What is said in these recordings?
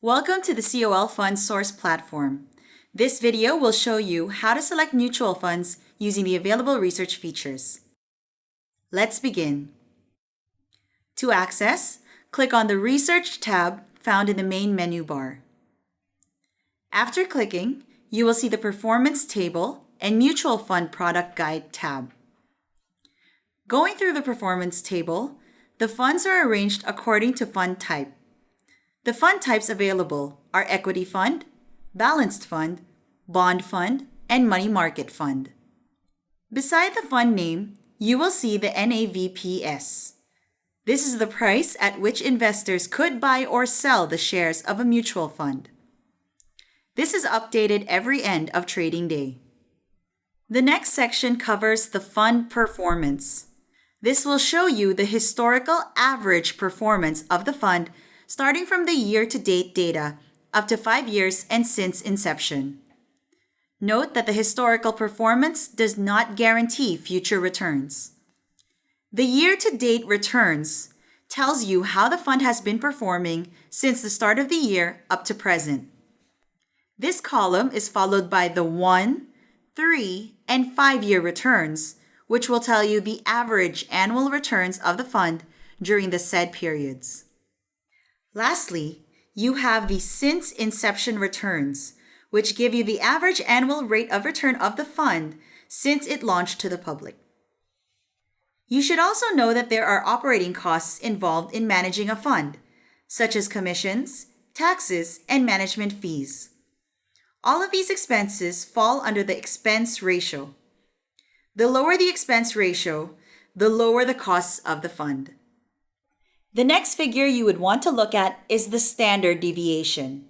Welcome to the COL Fund Source platform. This video will show you how to select mutual funds using the available research features. Let's begin. To access, click on the Research tab found in the main menu bar. After clicking, you will see the Performance Table and Mutual Fund Product Guide tab. Going through the Performance Table, the funds are arranged according to fund type. The fund types available are Equity Fund, Balanced Fund, Bond Fund, and Money Market Fund. Beside the fund name, you will see the NAVPS. This is the price at which investors could buy or sell the shares of a mutual fund. This is updated every end of trading day. The next section covers the fund performance. This will show you the historical average performance of the fund starting from the year-to-date data up to 5 years and since inception. Note that the historical performance does not guarantee future returns. The year-to-date returns tells you how the fund has been performing since the start of the year up to present. This column is followed by the 1, 3, and 5-year returns, which will tell you the average annual returns of the fund during the said periods. Lastly, you have the since inception returns, which give you the average annual rate of return of the fund since it launched to the public. You should also know that there are operating costs involved in managing a fund, such as commissions, taxes, and management fees. All of these expenses fall under the expense ratio. The lower the expense ratio, the lower the costs of the fund. The next figure you would want to look at is the standard deviation.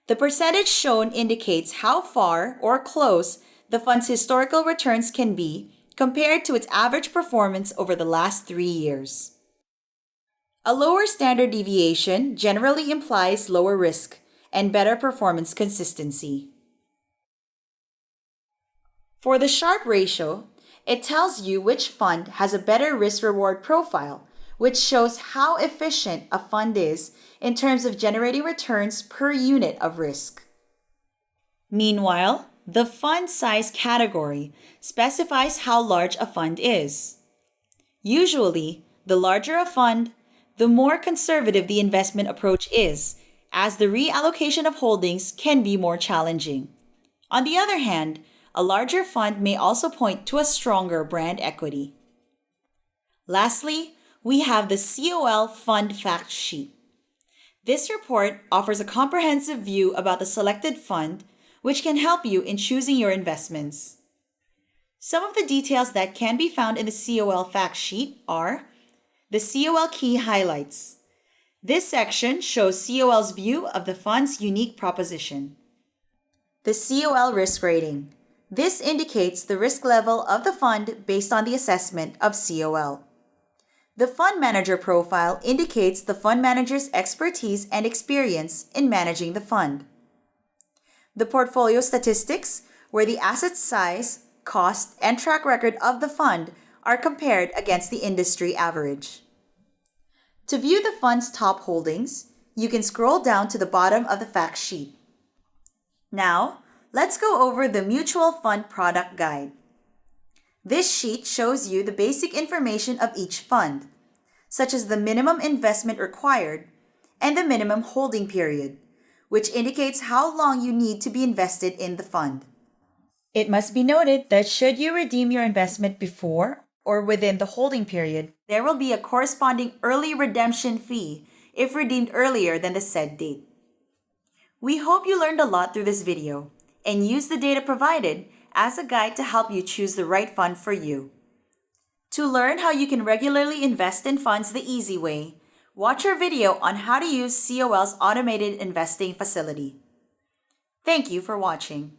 The percentage shown indicates how far or close the fund's historical returns can be compared to its average performance over the last 3 years. A lower standard deviation generally implies lower risk and better performance consistency. For the Sharpe ratio, it tells you which fund has a better risk-reward profile, which shows how efficient a fund is in terms of generating returns per unit of risk. Meanwhile, the fund size category specifies how large a fund is. Usually, the larger a fund, the more conservative the investment approach is, as the reallocation of holdings can be more challenging. On the other hand, a larger fund may also point to a stronger brand equity. Lastly, we have the COL Fund Fact Sheet. This report offers a comprehensive view about the selected fund, which can help you in choosing your investments. Some of the details that can be found in the COL Fact Sheet are the COL Key Highlights. This section shows COL's view of the fund's unique proposition. The COL Risk Rating. This indicates the risk level of the fund based on the assessment of COL. The Fund Manager profile indicates the fund manager's expertise and experience in managing the fund. The Portfolio Statistics, where the asset size, cost, and track record of the fund are compared against the industry average. To view the fund's top holdings, you can scroll down to the bottom of the fact sheet. Now, let's go over the Mutual Fund Product Guide. This sheet shows you the basic information of each fund, such as the minimum investment required and the minimum holding period, which indicates how long you need to be invested in the fund. It must be noted that should you redeem your investment before or within the holding period, there will be a corresponding early redemption fee if redeemed earlier than the said date. We hope you learned a lot through this video and used the data provided as a guide to help you choose the right fund for you. To learn how you can regularly invest in funds the easy way, watch our video on how to use COL's automated investing facility. Thank you for watching.